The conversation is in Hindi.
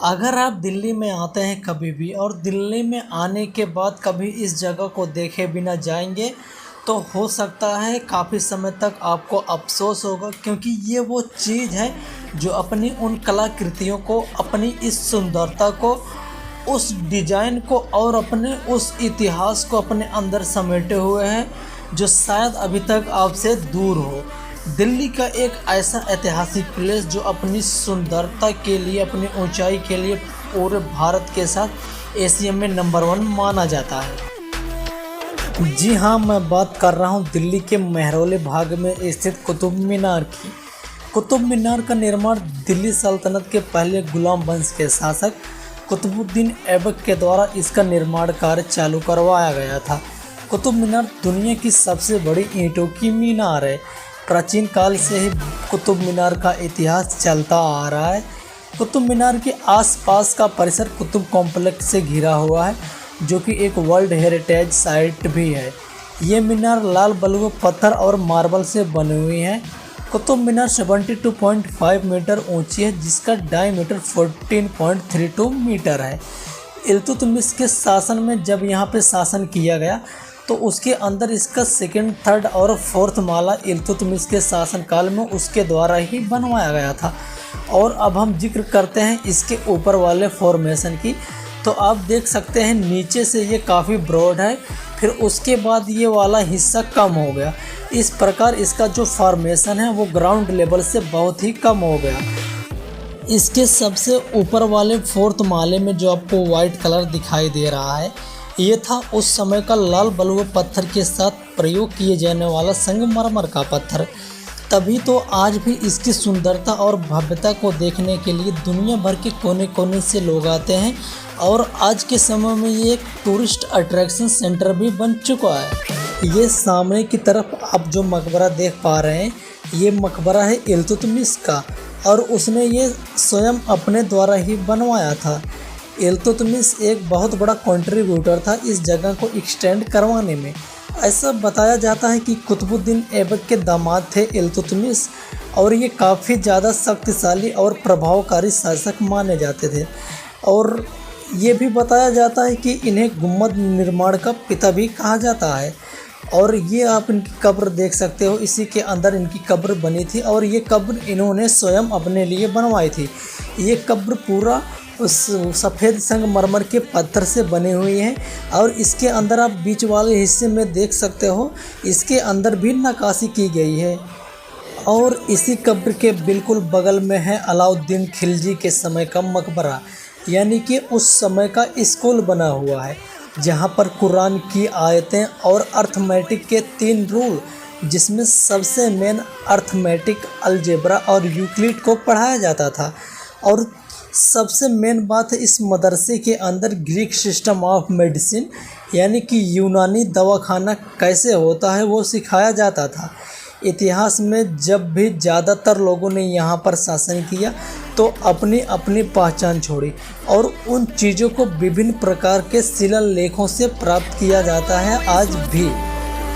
अगर आप दिल्ली में आते हैं कभी भी और दिल्ली में आने के बाद कभी इस जगह को देखे बिना जाएंगे तो हो सकता है काफ़ी समय तक आपको अफ़सोस होगा, क्योंकि ये वो चीज़ है जो अपनी उन कलाकृतियों को, अपनी इस सुंदरता को, उस डिज़ाइन को और अपने उस इतिहास को अपने अंदर समेटे हुए है जो शायद अभी तक आपसे दूर हो। दिल्ली का एक ऐसा ऐतिहासिक प्लेस जो अपनी सुंदरता के लिए, अपनी ऊंचाई के लिए पूरे भारत के साथ एशिया में नंबर 1 माना जाता है। जी हाँ, मैं बात कर रहा हूँ दिल्ली के महरौली भाग में स्थित कुतुब मीनार की। कुतुब मीनार का निर्माण दिल्ली सल्तनत के पहले गुलाम वंश के शासक कुतुबुद्दीन ऐबक के द्वारा इसका निर्माण कार्य चालू करवाया गया था। कुतुब मीनार दुनिया की सबसे बड़ी ईंटों की मीनार है। प्राचीन काल से ही कुतुब मीनार का इतिहास चलता आ रहा है। कुतुब मीनार के आसपास का परिसर कुतुब कॉम्प्लेक्स से घिरा हुआ है, जो कि एक वर्ल्ड हेरिटेज साइट भी है। ये मीनार लाल बलुआ पत्थर और मार्बल से बनी हुई है। कुतुब मीनार 72.5 मीटर ऊंची है, जिसका डायमीटर 14.32 मीटर है। इल्तुतमिश के शासन में जब यहाँ पे शासन किया गया तो उसके अंदर इसका सेकंड, थर्ड और फोर्थ माला इल्तुतमिश के शासनकाल में उसके द्वारा ही बनवाया गया था। और अब हम जिक्र करते हैं इसके ऊपर वाले फॉर्मेशन की, तो आप देख सकते हैं नीचे से ये काफ़ी ब्रॉड है, फिर उसके बाद ये वाला हिस्सा कम हो गया। इस प्रकार इसका जो फॉर्मेशन है वो ग्राउंड लेवल से बहुत ही कम हो गया। इसके सबसे ऊपर वाले फोर्थ माले में जो आपको वाइट कलर दिखाई दे रहा है, ये था उस समय का लाल बलुआ पत्थर के साथ प्रयोग किए जाने वाला संगमरमर का पत्थर। तभी तो आज भी इसकी सुंदरता और भव्यता को देखने के लिए दुनिया भर के कोने कोने से लोग आते हैं, और आज के समय में ये एक टूरिस्ट अट्रैक्शन सेंटर भी बन चुका है। ये सामने की तरफ आप जो मकबरा देख पा रहे हैं, ये मकबरा है इल्तुतमिश का, और उसने ये स्वयं अपने द्वारा ही बनवाया था। इल्तुतमिश एक बहुत बड़ा कंट्रीब्यूटर था इस जगह को एक्सटेंड करवाने में। ऐसा बताया जाता है कि कुतुबुद्दीन ऐबक के दामाद थे इल्तुतमिश, और ये काफ़ी ज़्यादा शक्तिशाली और प्रभावकारी शासक माने जाते थे। और ये भी बताया जाता है कि इन्हें गुम्बद निर्माण का पिता भी कहा जाता है। और ये आप इनकी कब्र देख सकते हो, इसी के अंदर इनकी कब्र बनी थी, और ये कब्र इन्होंने स्वयं अपने लिए बनवाई थी। ये कब्र पूरा उस सफ़ेद संगमरमर के पत्थर से बनी हुई है, और इसके अंदर आप बीच वाले हिस्से में देख सकते हो, इसके अंदर भी नक्काशी की गई है। और इसी कब्र के बिल्कुल बगल में है अलाउद्दीन खिलजी के समय का मकबरा, यानी कि उस समय का स्कूल बना हुआ है, जहाँ पर कुरान की आयतें और अर्थमेटिक के 3 रूल, जिसमें सबसे मेन अर्थमेटिक, अलजेब्रा और यूक्लिड को पढ़ाया जाता था। और सबसे मेन बात है, इस मदरसे के अंदर ग्रीक सिस्टम ऑफ मेडिसिन, यानी कि यूनानी दवाखाना कैसे होता है, वो सिखाया जाता था। इतिहास में जब भी ज़्यादातर लोगों ने यहाँ पर शासन किया तो अपनी अपनी पहचान छोड़ी, और उन चीज़ों को विभिन्न प्रकार के शिलालेखों से प्राप्त किया जाता है आज भी।